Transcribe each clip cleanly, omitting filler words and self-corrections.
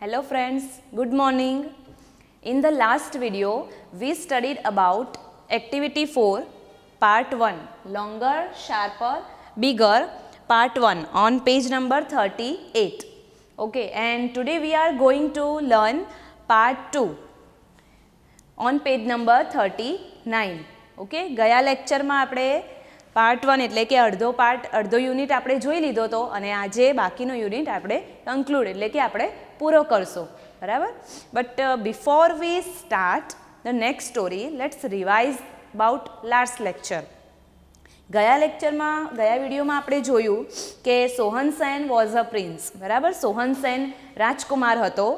Hello friends, good morning. In the last video, we studied about activity 4, part 1, longer, sharper, bigger, part 1 on page number 38. Okay, and today we are going to learn part 2 on page number 39. Okay, ગયા લેક્ચરમાં આપણે part 1 એટલે કે અડધો unit આપણે જોઈ લીધો હતો અને આજે બાકીનો યુનિટ આપણે કન્ક્લુડ એટલે કે આપણે પૂરો કરશું, બરાબર. But before we start the next story, let's revise about last lecture. ગયા વિડીયોમાં આપણે જોયું કે Sohan Sen was a prince, બરાબર. સોહન સેન રાજકુમાર હતો.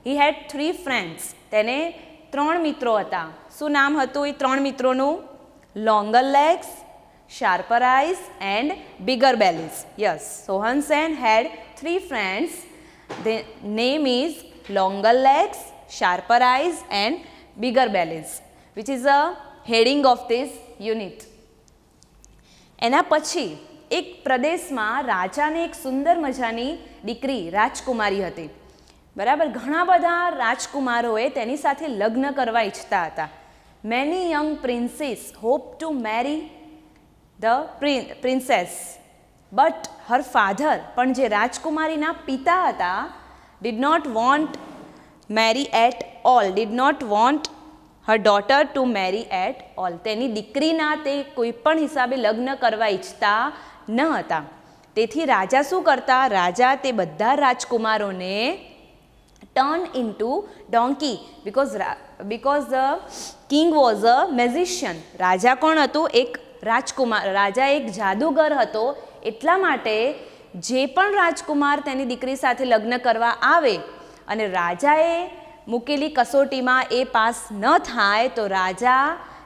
હી હેડ 3 ફ્રેન્ડ્સ, તેને 3 મિત્રો હતા. શું નામ હતું એ 3 મિત્રોનું? Longer legs, sharper eyes and bigger bellies. Yes, Sohan Sen had 3 friends. The name is longer legs, sharper eyes and bigger bellies, which is a heading of this unit. એના પછી એક પ્રદેશમાં રાજાને એક સુંદર મજાની દીકરી રાજકુમારી હતી, બરાબર. ઘણા બધા રાજકુમારોએ તેની સાથે લગ્ન કરવા ઈચ્છતા હતા. Many young princes hope to marry the princess, but her father, પણ જે રાજકુમારીના પિતા હતા, did not want marry at all, did not want her daughter to marry at all. તેની દીકરીના તે કોઈ પણ હિસાબે લગ્ન કરવા ઈચ્છતા ન હતા. તેથી રાજા શું કરતા? રાજા તે બધા રાજકુમારોને turn into donkey because the king was a magician. રાજા કોણ હતું? એક રાજકુમાર. રાજા એક જાદુગર હતો. એટલા માટે જે પણ રાજકુમાર તેની દીકરી સાથે લગ્ન કરવા આવે અને રાજાએ મૂકેલી કસોટીમાં એ પાસ ન થાય તો રાજા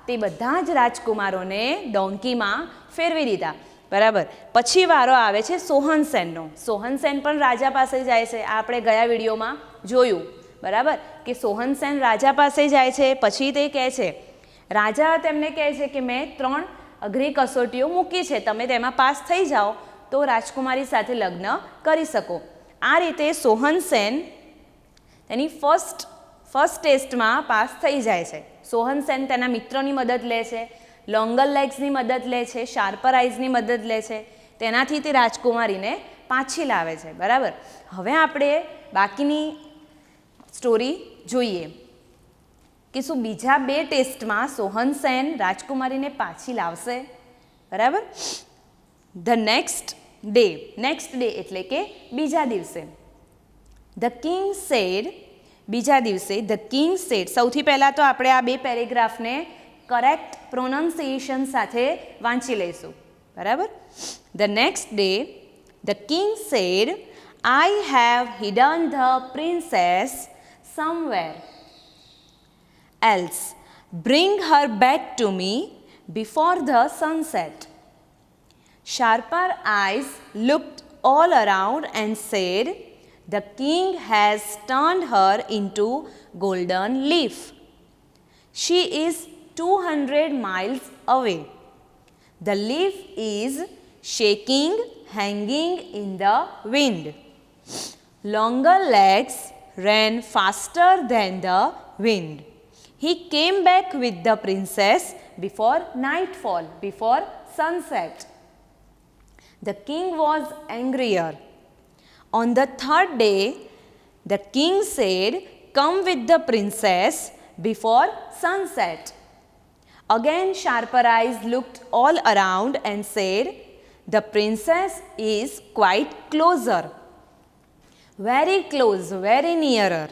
તે બધા જ રાજકુમારોને ડોંકીમાં ફેરવી દીધા, બરાબર. પછી વારો આવે છે સોહન સેનનો. સોહન સેન પણ રાજા પાસે જાય છે. આ આપણે ગયા વિડીયોમાં જોયું, બરાબર, કે સોહન સેન રાજા પાસે જાય છે. પછી તે કહે છે, રાજા તેમને કહે છે કે મેં 3 અઘરી કસોટીઓ મૂકી છે, તમે તેમાં પાસ થઈ જાઓ તો રાજકુમારી સાથે લગ્ન કરી શકો. આ રીતે સોહન સેન તેની ફર્સ્ટ ટેસ્ટમાં પાસ થઈ જાય છે. સોહન સેન તેના મિત્રોની મદદ લે છે, લોંગર લેગ્સની મદદ લે છે, શાર્પર આઈઝની મદદ લે છે. તેનાથી તે રાજકુમારીને પાછી લાવે છે, બરાબર. હવે આપણે બાકીની સ્ટોરી જોઈએ કે શું બીજા 2 ટેસ્ટમાં સોહન સેન રાજકુમારીને પાછી લાવશે, બરાબર. ધ નેક્સ્ટ ડે એટલે કે બીજા દિવસે. ધ કિંગ સેડ, બીજા દિવસે ધ કિંગ સેડ. સૌથી પહેલાં તો આપણે આ 2 પેરેગ્રાફને કરેક્ટ પ્રોનાઉન્સિએશન સાથે વાંચી લઈશું, બરાબર. The next day the king said, I have hidden the princess somewhere else. Bring her back to me before the sunset. Sharper eyes looked all around and said, the king has turned her into golden leaf. She is 200 miles away. The leaf is shaking, hanging in the wind. Longer legs ran faster than the wind. He came back with the princess before nightfall, before sunset. The king was angrier. On the 3rd day, the king said, come with the princess before sunset. Again sharper eyes looked all around and said, the princess is quite closer, very close, very nearer.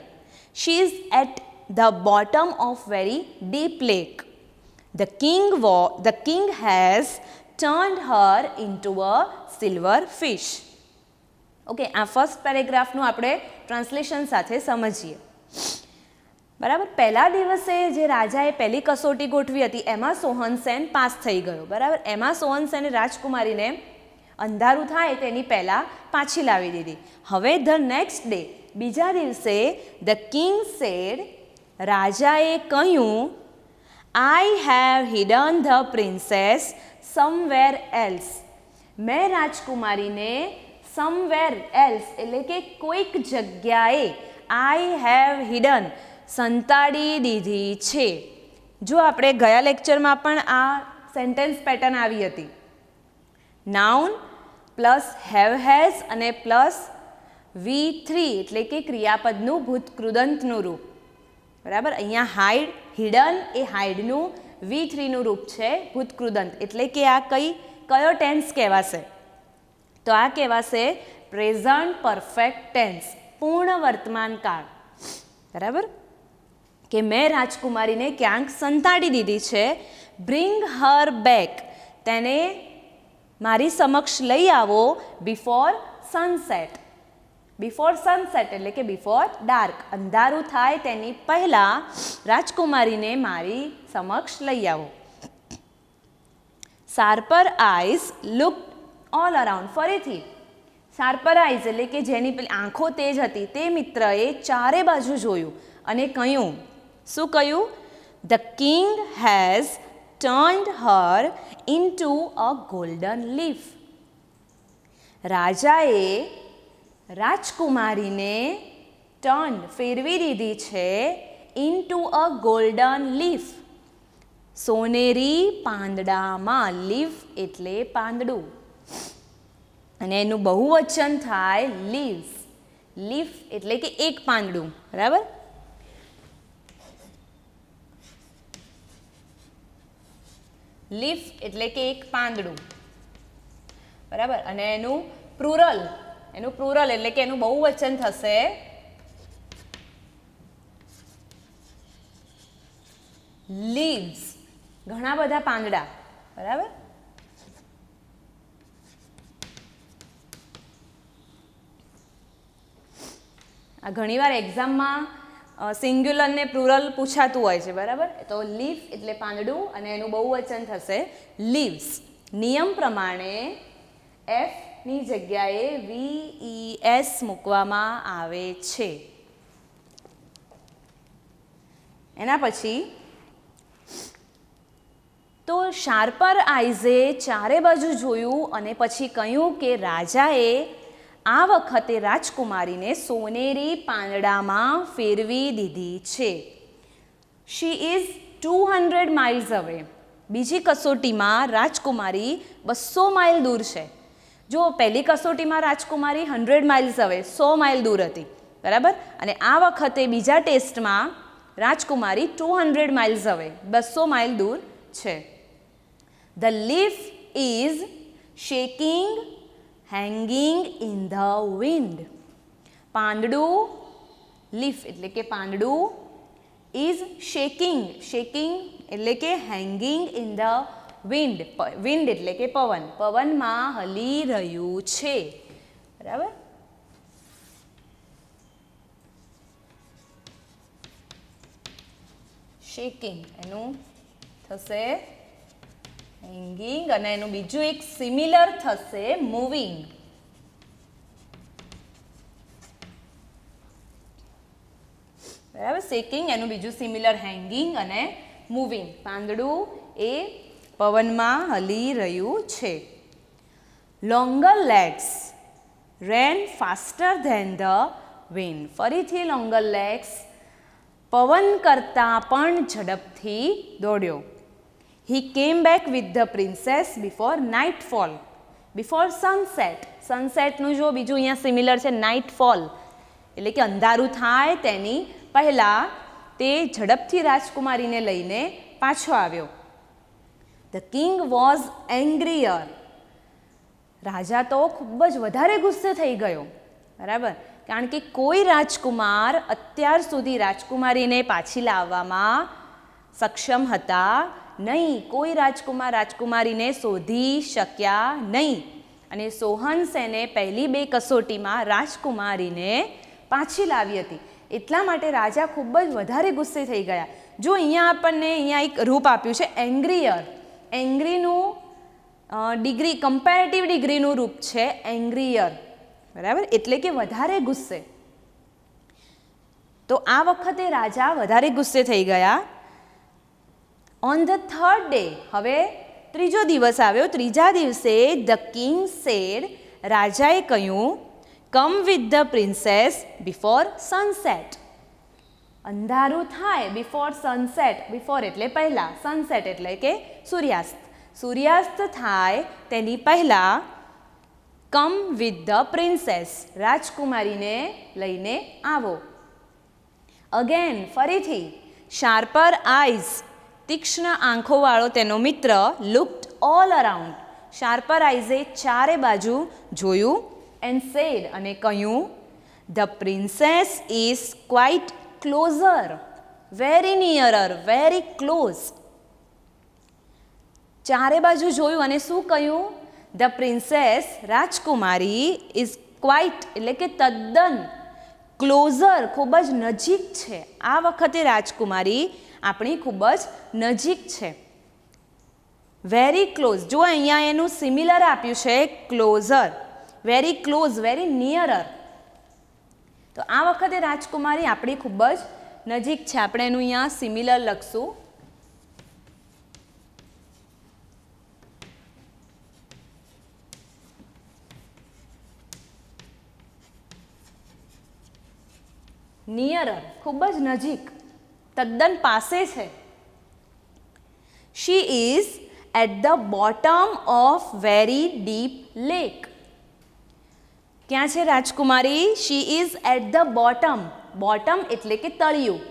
She is at the bottom of very deep lake. The king has turned her into a silver fish. Okay, આ first પેરેગ્રાફનું આપણે translation સાથે સમજીએ, બરાબર. પહેલા દિવસે જે રાજાએ પહેલી કસોટી ગોઠવી હતી એમાં સોહન સેન પાસ થઈ ગયો, બરાબર. એમાં સોહન સેને રાજકુમારીને અંધારું થાય તેની પહેલાં પાછી લાવી દીધી. હવે ધ નેક્સ્ટ ડે, બીજા દિવસે ધ કિંગ સેડ, રાજાએ કહ્યું, I have hidden the princess somewhere else. મેં રાજકુમારીને સમવેર એલ્સ એટલે કે કોઈક જગ્યાએ આઈ હેવ હિડન, સંતાડી દીધી છે. જો આપણે ગયા લેક્ચરમાં પણ આ સેન્ટેન્સ પેટર્ન આવી હતી. નાઉન પ્લસ હેવ હેઝ અને પ્લસ V3 એટલે કે ક્રિયાપદનું ભૂતકૃદંતનું રૂપ. બરાબર, અહીંયા હાઈડ, હિડન એ હાઈડનું V3નું રૂપ છે ભૂતકૃદંત. એટલે કે આ કયો ટેન્સ કહેવાશે? તો આ કહેવાશે પ્રેઝન્ટ પરફેક્ટ ટેન્સ, પૂર્ણ વર્તમાન કાળ. બરાબર, કે મેં રાજકુમારીને ક્યાંક સંતાડી દીધી છે. બ્રિંગ હર બેક, તેને મારી સમક્ષ લઈ આવો. બિફોર સનસેટ, બિફોર સનસેટ એટલે કે બિફોર ડાર્ક, અંધારું થાય તેની પહેલાં રાજકુમારીને મારી સમક્ષ લઈ આવો. Sharper eyes look all around, ફરીથી શાર્પર આઈઝ એટલે કે જેની પેલી આંખો તેજ હતી તે મિત્રએ ચારે બાજુ જોયું અને કહ્યું, શું કહ્યું? The king has turned her into a golden leaf. રાજાએ રાજકુમારીને ટર્ન, ફેરવી દીધી છે, ઇન્ટુ અ ગોલ્ડન લીફ, સોનેરી પાંદડામાં. લીફ એટલે પાંદડું અને એનું બહુવચન થાય લીવ્સ. લીફ એટલે કે એક પાંદડું. બરાબર, લીફ એટલે કે એક પાંદડું. બરાબર, અને એનું પ્લુરલ એટલે કે એનું બહુવચન થશે લીવ્સ, ઘણા બધા પાંદડા. બરાબર, આ ઘણીવાર એક્ઝામમાં સિંગ્યુલર ને પ્લુરલ પૂછાતું હોય છે. બરાબર, તો લીફ એટલે પાંદડું અને એનું બહુવચન થશે લીવ્સ. નિયમ પ્રમાણે એફની જગ્યાએ VES મૂકવામાં આવે છે. એના પછી તો શાર્પર આઈઝે ચારે બાજુ જોયું અને પછી કહ્યું કે રાજાએ આ વખતે રાજકુમારીને સોનેરી પાંદડામાં ફેરવી દીધી છે. શી ઇઝ 200 માઇલ્સ અવે. બીજી કસોટીમાં રાજકુમારી 200 માઇલ દૂર છે. જો પહેલી કસોટીમાં રાજકુમારી 100 માઇલ્સ અવે, 100 માઇલ દૂર હતી. બરાબર, અને આ વખતે બીજા ટેસ્ટમાં રાજકુમારી 200 માઇલ્સ અવે, 200 માઇલ દૂર છે. The leaf is shaking hanging in the wind. પાંદડું, લીફ એટલે કે પાંદડું, ઇઝ શેકિંગ, શેકિંગ એટલે કે hanging in the wind, wind એટલે કે પવન, પવનમાં હલી રહ્યું છે. બરાબર, શેકિંગ એનું થશે હેંગિંગ અને એનું બીજું એક સિમિલર થશે મૂવિંગ. બરાબર, શેકિંગ એનું બીજું સિમિલર હેંગિંગ અને મૂવિંગ. પાંદડું એ પવનમાં હલી રહ્યું છે. Longer legs ran faster than the wind. ફરીથી લોંગર લેગ્સ પવન કરતાં પણ ઝડપથી દોડ્યો. He came back with the princess before nightfall, before sunset. સનસેટનું જો બીજું અહીંયા સિમિલર છે નાઇટફોલ એટલે કે અંધારું થાય તેની પહેલાં તે ઝડપથી રાજકુમારીને લઈને પાછો આવ્યો. The king was angrier. રાજા તો ખૂબ જ વધારે ગુસ્સે થઈ ગયો. બરાબર, કારણ કે કોઈ રાજકુમાર અત્યાર સુધી રાજકુમારીને પાછી લાવવામાં સક્ષમ હતા નહીં. કોઈ રાજકુમાર રાજકુમારીને શોધી શક્યા નહીં અને સોહન સેને પહેલી 2 કસોટીમાં રાજકુમારીને પાછી લાવી હતી. એટલા માટે રાજા ખૂબ જ વધારે ગુસ્સે થઈ ગયા. જો અહીંયા આપણને અહીંયા એક રૂપ આપ્યું છે એંગ્રીયર. એંગ્રીનું ડિગ્રી, કમ્પેરેટિવ ડિગ્રીનું રૂપ છે એંગ્રીયર. બરાબર, એટલે કે વધારે ગુસ્સે. તો આ વખતે રાજા વધારે ગુસ્સે થઈ ગયા. ઓન ધ થર્ડ ડે, હવે ત્રીજો દિવસ આવ્યો. ત્રીજા દિવસે ધ કિંગ સેડ, રાજાએ કહ્યું come with the princess before sunset. અંધારું થાય બિફોર સનસેટ. બિફોર એટલે પહેલાં, સનસેટ એટલે કે સૂર્યાસ્ત. સૂર્યાસ્ત થાય તેની પહેલાં કમ વિથ ધ પ્રિન્સેસ, રાજકુમારીને લઈને આવો. અગેન, ફરીથી, શાર્પર આઈઝ, તીક્ષ્ણ આંખોવાળો તેનો મિત્ર, લુક્ડ ઓલ અરાઉન્ડ, શાર્પર આઈઝે ચારે બાજુ જોયું, એન્ડ સેડ, અને કહ્યું, the princess is quite closer, very nearer, very close. ચારે બાજુ જોયું અને શું કહ્યું? ધ પ્રિન્સેસ, રાજકુમારી, ઇઝ ક્વાઇટ એટલે કે તદ્દન, ક્લોઝર ખૂબ જ નજીક છે. આ વખતે રાજકુમારી આપણી ખૂબ જ નજીક છે. વેરી ક્લોઝ, જો અહીંયા એનું સિમિલર આપ્યું છે ક્લોઝર, વેરી ક્લોઝ, વેરી નિયરર. તો આ વખતે રાજકુમારી આપણી ખૂબ જ નજીક છે. આપણે એનું અહીંયા સિમિલર લખશું. નિયરર, ખૂબ જ નજીક, તદ્દન પાસે છે. She is at the bottom of very deep lake. ક્યાં છે રાજકુમારી? She is at the bottom. Bottom એટલે કે તળિયું.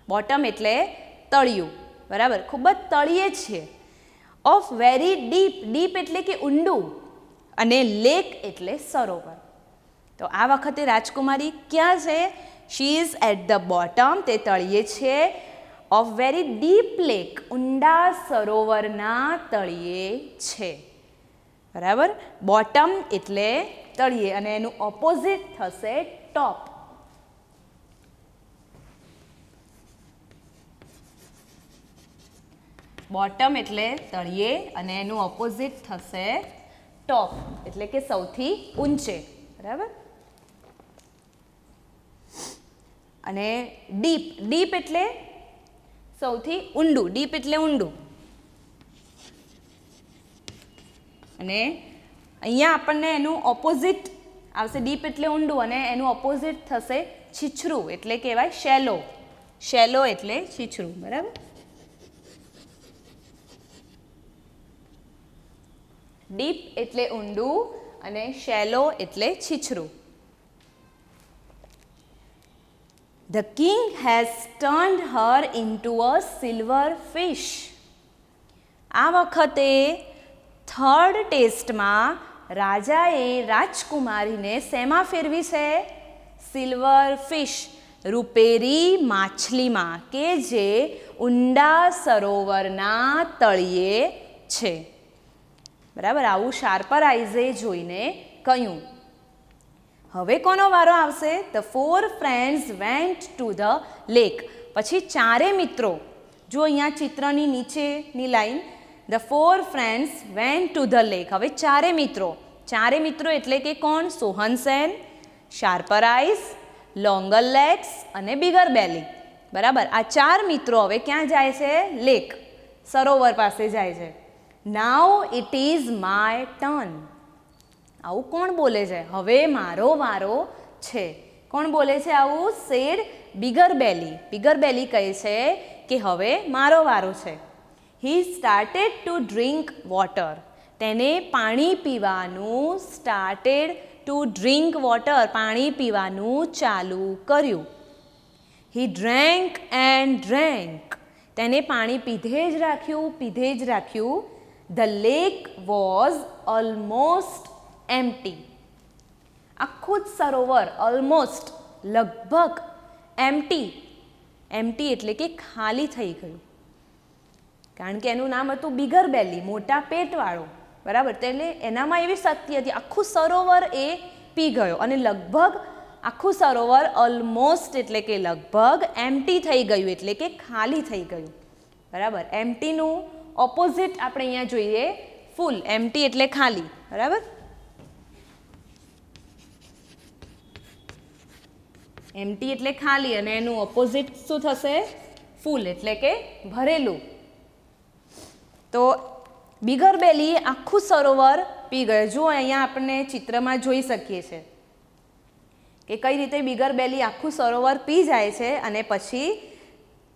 બોટમ એટલે તળિયું, બરાબર, ખૂબ જ તળિયે છે. ઓફ વેરી ડીપ, ડીપ એટલે કે ઊંડું, અને લેક એટલે સરોવર. તો આ વખતે રાજકુમારી ક્યાં છે? She is at the bottom, તે તળિયે છે, ઓફ વેરી ડીપ લેક, ઊંડા સરોવરના તળિયે છે. બરાબર, બોટમ એટલે તળિયે અને એનું ઓપોઝિટ થશે ટોપ. બોટમ એટલે તળિયે અને એનું ઓપોઝિટ થશે ટોપ એટલે કે સૌથી ઊંચે. બરાબર, અને ડીપ, ડીપ એટલે સૌથી ઊંડું, ડીપ એટલે ઊંડું. અને અહીંયા આપણને એનું ઓપોઝિટ આવશે. ડીપ એટલે ઊંડું અને એનું ઓપોઝિટ થશે છીછરું, એટલે કહેવાય શેલો. શેલો એટલે છીછરું. બરાબર, ડીપ એટલે ઊંડું અને શેલો એટલે છીછરું. The king has turned her into a silver fish. આ વખતે થર્ડ ટેસ્ટમાં રાજાએ રાજકુમારીને શેમાં ફેરવી છે? સિલ્વર ફિશ, રૂપેરી માછલીમાં, કે જે ઊંડા સરોવરના તળિયે છે. બરાબર, આવું શાર્પર આઈઝે જોઈને કહ્યું. હવે કોનો વારો આવશે? The four friends went to the lake. પછી ચારે મિત્રો, જો અહીંયા ચિત્રની નીચેની લાઈન, the four friends went to the lake. હવે ચારે મિત્રો એટલે કે કોણ? Sohan Sen, sharper eyes, longer legs અને બિગર બેલી. બરાબર, આ ચાર મિત્રો હવે ક્યાં જાય છે? લેક, સરોવર પાસે જાય છે. નાઉ ઇટ ઇઝ માય ટર્ન. આવું કોણ બોલે છે? હવે મારો વારો છે. કોણ બોલે છે આવું? Sad bigger belly. બિગર બેલી કહે છે કે હવે મારો વારો છે. He started to drink water. તેને પાણી પીવાનું પાણી પીવાનું ચાલુ કર્યું. હી ડ્રેન્ક એન્ડ ડ્રેન્ક. તેને પાણી પીધે જ રાખ્યું. The lake was almost empty. આખું જ સરોવર ઓલમોસ્ટ લગભગ એમ્પ્ટી એટલે કે ખાલી થઈ ગયું. કારણ કે એનું નામ હતું બિગર બેલી, મોટા પેટવાળો. બરાબર, એટલે એનામાં એવી શક્તિ હતી, આખું સરોવર એ પી ગયો. અને લગભગ આખું સરોવર ઓલમોસ્ટ એટલે કે લગભગ એમ્પ્ટી થઈ ગયું એટલે કે ખાલી થઈ ગયું. બરાબર, એમ્પ્ટીનું ઓપોઝિટ આપણે અહીંયા જોઈએ ફૂલ. એમ્પ્ટી એટલે ખાલી. બરાબર, એમ્પ્ટી એટલે ખાલી અને એનું ઓપોઝિટ શું થશે? ફૂલ એટલે કે ભરેલું. તો બિગર બેલી આખું સરોવર પી ગયો. જો અહીંયા આપણે ચિત્રમાં જોઈ શકીએ છીએ. કે કઈ રીતે બિગર બેલી આખું સરોવર પી જાય છે અને પછી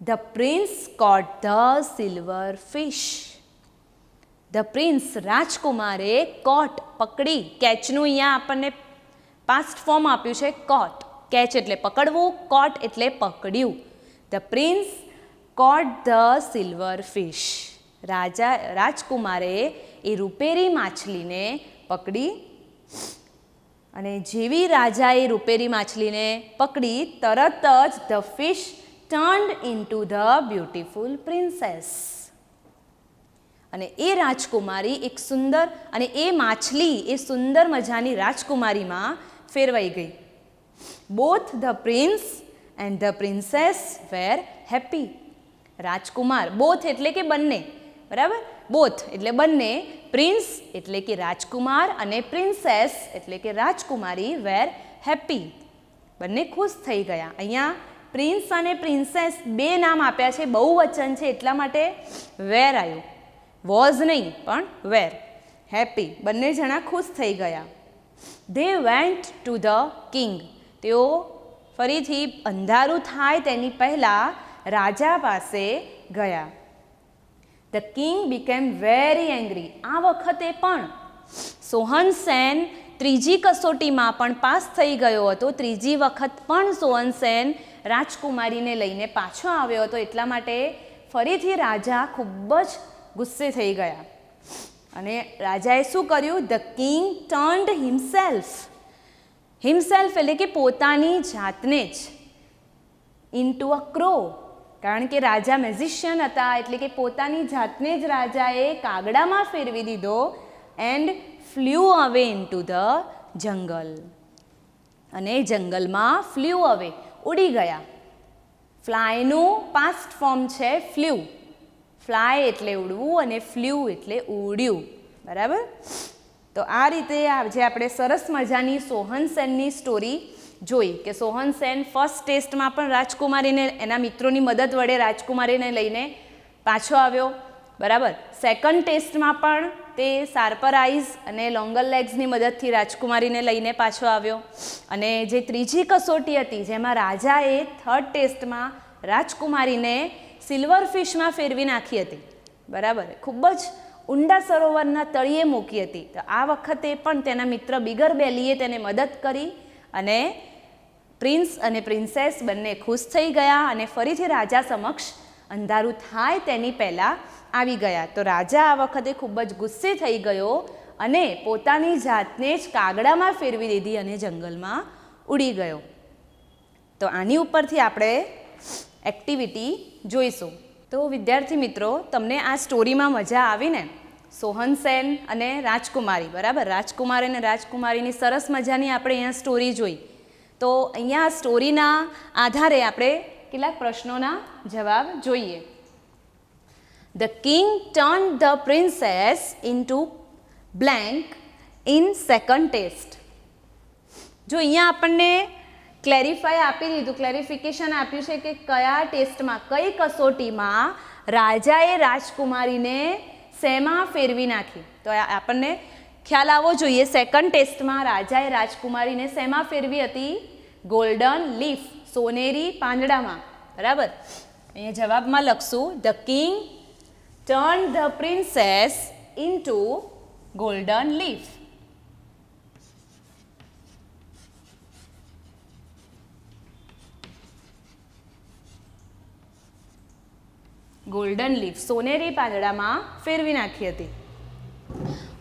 the prince caught the silver fish. The prince રાજકુમારે કોટ પકડી, કેચનું અહીંયા આપણને પાસ્ટ ફોર્મ આપ્યું છે કોટ. કેચ એટલે પકડવું, કોટ એટલે પકડ્યું. The prince caught the silver fish. રાજકુમારે એ રૂપેરી માછલીને પકડી અને જેવી રાજાએ રૂપેરી માછલીને પકડી તરત જ the fish turned into the beautiful princess. અને એ રાજકુમારી એક સુંદર અને એ માછલી એ સુંદર મજાની રાજકુમારીમાં ફેરવાઈ ગઈ. Both the prince and the princess wear happy. Rajkumar, both એટલે કે બંને, બરાબર, બોથ એટલે બંને, પ્રિન્સ એટલે કે રાજકુમાર અને પ્રિન્સેસ એટલે કે રાજકુમારી વેર હેપી, બંને ખુશ થઈ ગયા. અહીંયા પ્રિન્સ અને પ્રિન્સેસ બે નામ આપ્યા છે, બહુવચન છે એટલા માટે વેર આવ્યું, વોઝ નહીં પણ વેર. હેપી, બંને જણા ખુશ થઈ ગયા. They went to the king. તેઓ ફરીથી અંધારું થાય તેની પહેલાં રાજા પાસે ગયા. The king became very angry. આ વખતે પણ સોહન સેન ત્રીજી કસોટીમાં પણ પાસ થઈ ગયો હતો. ત્રીજી વખત પણ સોહન સેન રાજકુમારીને લઈને પાછો આવ્યો હતો. એટલા માટે ફરીથી રાજા ખૂબ જ ગુસ્સે થઈ ગયા અને રાજાએ શું કર્યું? The king turned himself. Himself એટલે કે પોતાની જાતને જ, ઇન્ટુ અ ક્રો. કારણ કે રાજા મેઝિશિયન હતા એટલે કે પોતાની જાતને જ રાજાએ કાગડામાં ફેરવી દીધો. એન્ડ ફ્લ્યુ અવે ઇન્ટુ ધ જંગલ. અને જંગલમાં ફ્લ્યુ અવે, ઉડી ગયા. ફ્લાયનું પાસ્ટ ફોર્મ છે ફ્લ્યુ. ફ્લાય એટલે ઉડવું અને ફ્લ્યુ એટલે ઉડ્યું, બરાબર. તો આ રીતે આજે આપણે સરસ મજાની સોહન સેનની સ્ટોરી જોઈ કે સોહન સેન ફર્સ્ટ ટેસ્ટમાં પણ રાજકુમારીને એના મિત્રોની મદદ વડે રાજકુમારીને લઈને પાછો આવ્યો, બરાબર. સેકન્ડ ટેસ્ટમાં પણ તે શાર્પર આઈઝ અને લોંગર લેગ્સની મદદથી રાજકુમારીને લઈને પાછો આવ્યો. અને જે ત્રીજી કસોટી હતી જેમાં રાજાએ થર્ડ ટેસ્ટમાં રાજકુમારીને સિલ્વર ફિશમાં ફેરવી નાખી હતી, બરાબર, ખૂબ જ ઊંડા સરોવરના તળિયે મૂકી હતી. તો આ વખતે પણ તેના મિત્ર બિગર બેલીએ તેને મદદ કરી અને પ્રિન્સ અને પ્રિન્સેસ બંને ખુશ થઈ ગયા અને ફરીથી રાજા સમક્ષ અંધારું થાય તેની પહેલાં આવી ગયા. તો રાજા આ વખતે ખૂબ જ ગુસ્સે થઈ ગયો અને પોતાની જાતને જ કાગડામાં ફેરવી દીધી અને જંગલમાં ઉડી ગયો. તો આની ઉપરથી આપણે એક્ટિવિટી જોઈશું. તો વિદ્યાર્થી મિત્રો, તમને આ સ્ટોરીમાં મજા આવીને? સોહન સેન અને રાજકુમારી, બરાબર, રાજકુમાર અને રાજકુમારીની સરસ મજાની આપણે અહીંયા સ્ટોરી જોઈ. તો અહીંયા સ્ટોરીના આધારે આપણે કેટલાક પ્રશ્નોના જવાબ જોઈએ. The king turned the princess into blank in second test. જો અહીંયા આપણને ક્લેરિફાઈ આપી દીધું, ક્લેરિફિકેશન આપ્યું છે કે કયા ટેસ્ટમાં, કઈ કસોટીમાં રાજાએ રાજકુમારીને શેમાં ફેરવી નાખી. તો આપણને ખ્યાલ આવવો જોઈએ. સેકન્ડ ટેસ્ટમાં રાજાએ રાજકુમારીને શેમાં ફેરવી હતી? ગોલ્ડન લીફ, સોનેરી પાંદડામાં, બરાબર. અહીંયા જવાબમાં લખશું the king turned the princess into golden leaf. Golden leaf, સોનેરી પાંદડામાં ફેરવી નાખી હતી.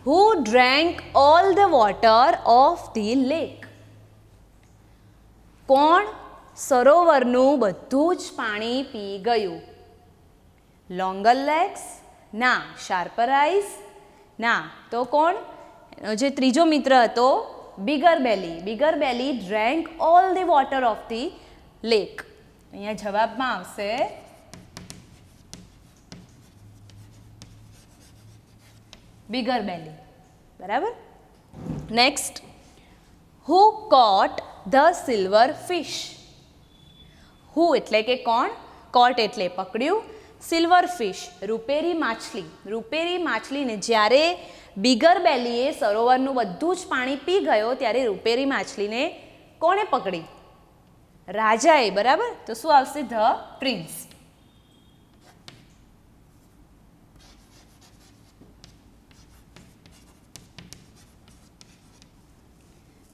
Who drank all the water of the lake. કોણ સરોવરનું બધું જ પાણી પી ગયું? Longer legs? ના. Sharper eyes? ના. તો કોણ? જે ત્રીજો મિત્ર હતો bigger belly. Bigger belly drank all the water of the lake. અહીંયા જવાબમાં આવશે બિગર બેલી, બરાબર. Next, who caught the silver fish. હુ એટલે કે કોણ, કોટ એટલે પકડ્યું, સિલ્વર ફિશ રૂપેરી માછલી. રૂપેરી માછલીને જ્યારે બિગર બેલીએ સરોવરનું બધું જ પાણી પી ગયો ત્યારે રૂપેરી માછલીને કોણે પકડી? રાજાએ, બરાબર. તો શું આવશે? The prince.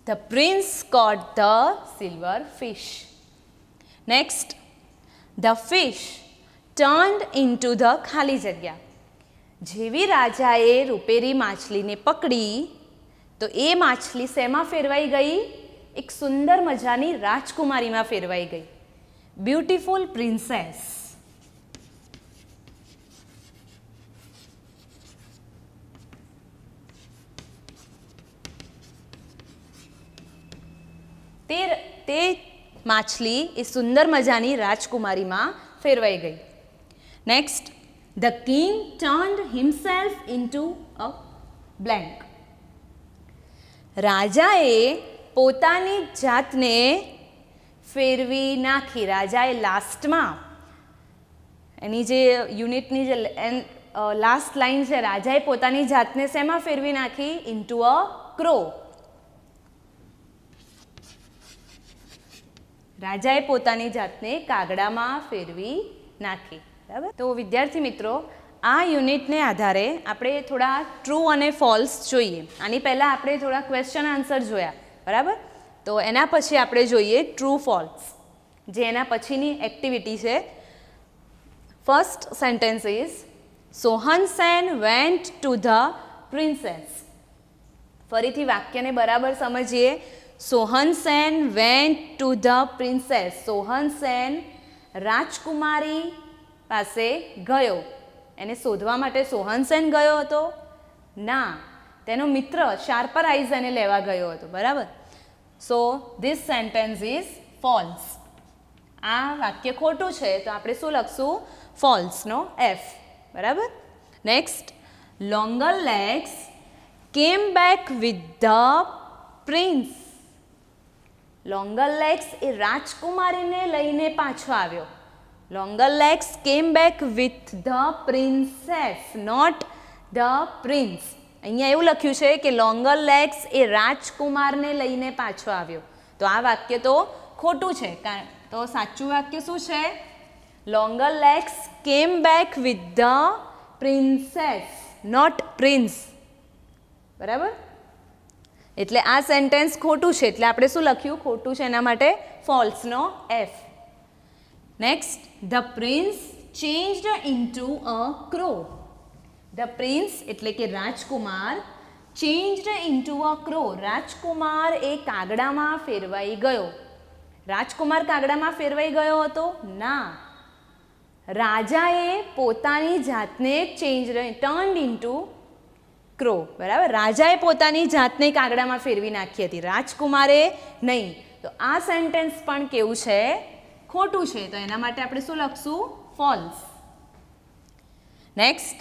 The prince caught the silver fish. Next, the fish turned into the ખાલી જગ્યા. જેવી રાજાએ રૂપેરી માછલીને પકડી તો એ માછલી શેમાં ફેરવાઈ ગઈ? એક સુંદર મજાની રાજકુમારીમાં ફેરવાઈ ગઈ. Beautiful princess. તે માછલી એ સુંદર મજાની રાજકુમારીમાં ફેરવાઈ ગઈ. Next, the king turned himself into a blank. રાજાએ પોતાની જાતને ફેરવી નાખી. રાજાએ લાસ્ટમાં એની જે યુનિટની જે લાસ્ટ લાઈન છે, રાજાએ પોતાની જાતને શેમાં ફેરવી નાખી? Into a crow. રાજાએ પોતાની જાતને કાગડામાં ફેરવી નાખી. બરાબર. તો વિદ્યાર્થી મિત્રો, આ યુનિટને આધારે આપણે થોડા ટ્રુ અને ફોલ્સ જોઈએ. આની પહેલાં આપણે થોડા ક્વેશ્ચન આન્સર જોયા, બરાબર. તો એના પછી આપણે જોઈએ ટ્રુ ફોલ્સ, જે એના પછીની એક્ટિવિટી છે. First sentence is Sohan Sen went to the princess. ફરીથી વાક્યને બરાબર સમજીએ. Sohan Sen went to the princess. Sohan Sen રાજકુમારી પાસે ગયો. એને શોધવા માટે સોહન સેન ગયો હતો? ના, તેનો મિત્ર શાર્પર આઈઝ એને લેવા ગયો હતો, બરાબર. So this sentence is false. આ વાક્ય ખોટું છે, તો આપણે શું લખશું? ફોલ્સનો એફ, બરાબર. નેક્સ્ટ, લોંગર લેગ્સ કેમ back with the prince. Longer legs એ રાજકુમારીને લઈને પાછો આવ્યો. લોંગર લેગ્સ કેમ back with the princess, not the prince. અહીંયા એવું લખ્યું છે કે લોંગર લેગ્સ એ રાજકુમારને લઈને પાછો આવ્યો. તો આ વાક્ય તો ખોટું છે. તો સાચું વાક્ય શું છે? લોંગર લેગ્સ કેમ back with the princess, not prince. બરાબર. એટલે આ સેન્ટેન્સ ખોટું છે, એટલે આપણે શું લખ્યું? ખોટું છે, એના માટે ફોલ્સનો F. Next, the prince changed into a crow. The prince એટલે કે રાજકુમાર, ચેન્જ્ડ ઇન્ટુ અ ક્રો. રાજકુમાર એ કાગડામાં ફેરવાઈ ગયો. રાજકુમાર કાગડામાં ફેરવાઈ ગયો હતો? ના, રાજાએ પોતાની જાતને ટર્ન્ડ ઇન્ટુ ક્રો. બરાબર. રાજાએ પોતાની જાતને કાગડામાં ફેરવી નાખી હતી, રાજકુમારે નહીં. તો આ સેન્ટેન્સ પણ કેવું છે? ખોટું છે. તો એના માટે આપણે શું લખશું? False. Next,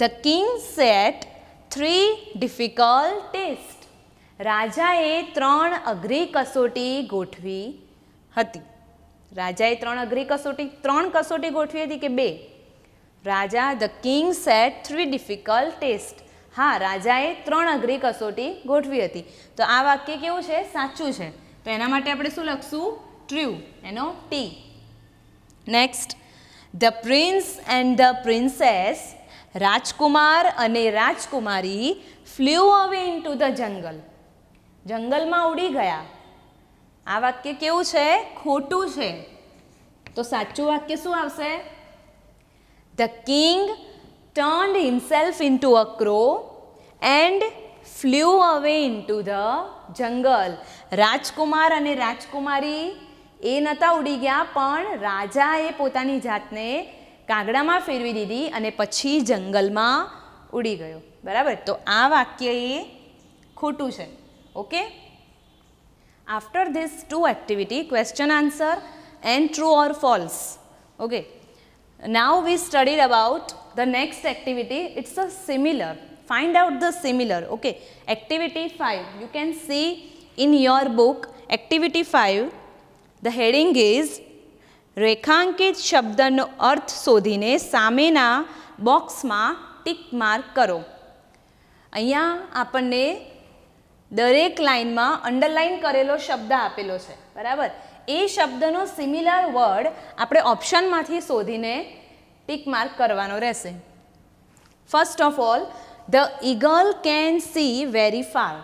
the king set 3 difficult test. રાજાએ 3 અઘરી કસોટી ગોઠવી હતી. રાજાએ 3 અઘરી કસોટી, 3 કસોટી ગોઠવી હતી કે 2? રાજા, the king set 3 difficult test. હા, રાજાએ 3 અઘરી કસોટી ગોઠવી હતી. તો આ વાક્ય કેવું છે? સાચું છે. તો એના માટે આપણે શું લખશું? ટ્રુ, એનો T. Next, the prince and the princess. રાજકુમાર અને રાજકુમારી ફ્લ્યુ અવે ઇન્ટુ ધ જંગલ. જંગલમાં ઉડી ગયા. આ વાક્ય કેવું છે? ખોટું છે. તો સાચું વાક્ય શું આવશે? The king turned himself into a crow and flew away into the jungle. રાજકુમાર અને રાજકુમારી એ નહોતા ઉડી ગયા, પણ રાજાએ પોતાની જાતને કાગડામાં ફેરવી દીધી અને પછી જંગલમાં ઉડી ગયો. બરાબર. તો આ વાક્ય એ ખોટું છે. Okay. After this 2 activity, question answer and true or false. Okay. Now we studied about the next activity. It's a similar. Find out the similar. Okay. Activity 5. You can see in your book. Activity 5. The heading is રેખાંકિત શબ્દનો અર્થ શોધીને સામેના બોક્સમાં tick mark કરો. અહીંયા આપણને દરેક લાઇનમાં અંડરલાઇન કરેલો શબ્દ આપેલો છે, બરાબર. એ શબ્દનો સિમિલર વર્ડ આપણે ઓપ્શનમાંથી શોધીને ટીક માર્ક કરવાનો રહેશે. First of all, the eagle can see very far.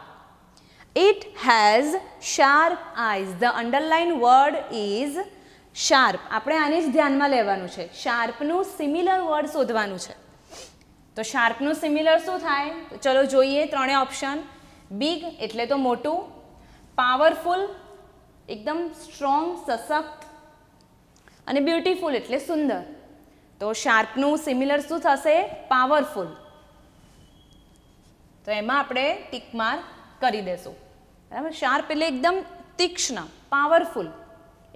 It has sharp eyes. The underlined word is sharp. આપણે આને જ ધ્યાનમાં લેવાનું છે. શાર્પનું સિમિલર વર્ડ શોધવાનું છે. તો શાર્પનું સિમિલર શું થાય? તો ચલો જોઈએ ત્રણેય ઓપ્શન. બિગ એટલે તો મોટું, પાવરફુલ એકદમ સ્ટ્રોંગ સશક્ત, અને બ્યુટીફુલ એટલે સુંદર. તો શાર્પનું સિમિલર શું થશે? પાવરફુલ. તો એમાં આપણે ટીક માર્ક કરી દેશું, બરાબર. શાર્પ એટલે એકદમ તીક્ષ્ણ, પાવરફુલ,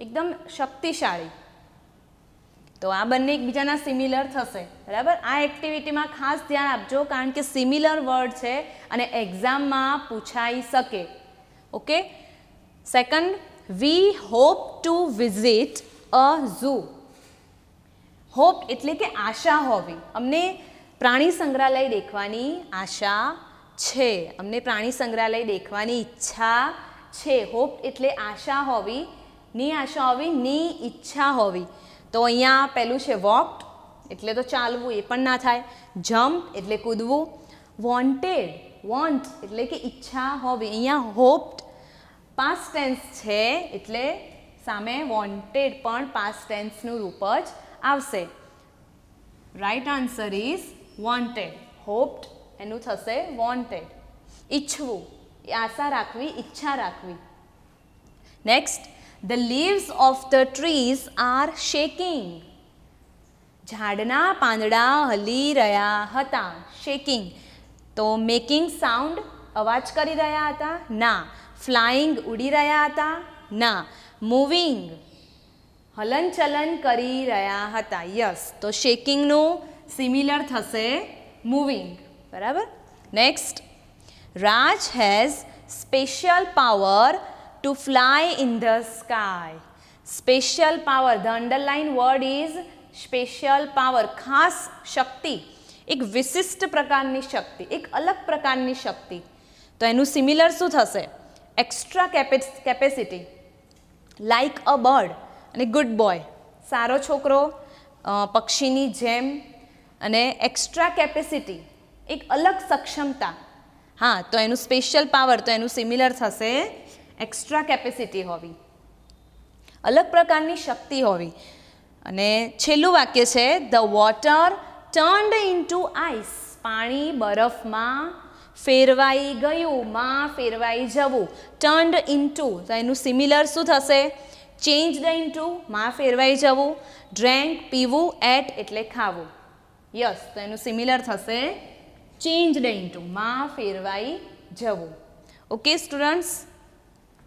એકદમ શક્તિશાળી. તો આ બંને એકબીજાના સિમિલર થશે, બરાબર. આ એક્ટિવિટીમાં ખાસ ધ્યાન આપજો, કારણ કે સિમિલર વર્ડ છે અને એક્ઝામમાં પૂછાઈ શકે. Okay. Second, we hope to visit a zoo. Hope એટલે કે આશા હોવી. અમને પ્રાણી સંગ્રહાલય દેખવાની આશા છે, અમને પ્રાણી સંગ્રહાલય દેખવાની ઈચ્છા છે. હોપ એટલે આશા હોવી, ની આશા હોવી, ની ઈચ્છા હોવી. તો અહીંયા પહેલું છે વોકડ એટલે તો ચાલવું, એ પણ ના થાય. જમ્પ એટલે કૂદવું. વોન્ટેડ, વોન્ટ એટલે કે ઈચ્છા હોવી. અહીંયા હોપ્ડ પાસ્ટ ટેન્સ છે એટલે સામે વોન્ટેડ પણ પાસ્ટ ટેન્સનું રૂપ જ આવશે. Right answer is wanted. હોપ્ડ એનું થશે વોન્ટેડ. ઈચ્છવું, આશા રાખવી, ઈચ્છા રાખવી. Next, the leaves of the trees are shaking. ઝાડના પાંદડા હલી રહ્યા હતા. શેકિંગ તો મેકિંગ સાઉન્ડ, અવાજ કરી રહ્યા હતા? ના. ફ્લાઇંગ, ઉડી રહ્યા હતા? ના. મૂવિંગ, હલનચલન કરી રહ્યા હતા. યસ. તો શેકિંગનું સિમિલર થશે મૂવિંગ, બરાબર. Next, Raj has special power to fly in the sky. Special power, the underline word is special power. ખાસ શક્તિ, એક વિશિષ્ટ પ્રકારની શક્તિ, એક અલગ પ્રકારની શક્તિ. તો એનું સિમિલર શું થશે? Extra capacity. Like a bird અને ગુડ બોય, સારો છોકરો, પક્ષીની જેમ. અને એક્સ્ટ્રા કેપેસિટી, એક અલગ સક્ષમતા. હા, તો એનું સ્પેશિયલ પાવર, તો એનું સિમિલર થશે એક્સ્ટ્રા કેપેસિટી હોવી, અલગ પ્રકારની શક્તિ હોવી. અને છેલ્લું વાક્ય છે the water turned into ice. પાણી બરફમાં ફેરવાઈ ગયું, માં ફેરવાઈ જવું. ટર્ન્ડ ઇન્ટુ, તો એનું સિમિલર શું થશે? ચેન્જડ ઇન્ટુ, માં ફેરવાઈ જવું. ડ્રેન્ક પીવું, એટ એટલે ખાવું. યસ. તો એનું સિમિલર થશે ચેન્જડ ઇન્ટુ, માં ફેરવાઈ જવું. ઓકે સ્ટુડન્ટ્સ,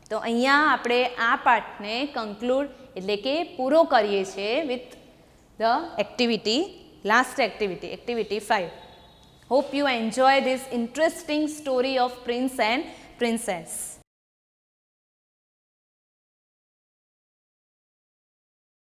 તો અહીંયા આપણે આ પાર્ટને કન્ક્લુડ એટલે કે પૂરો કરીએ છીએ with the activity, last activity, activity 5. Hope you enjoy this interesting story of Prince and Princess.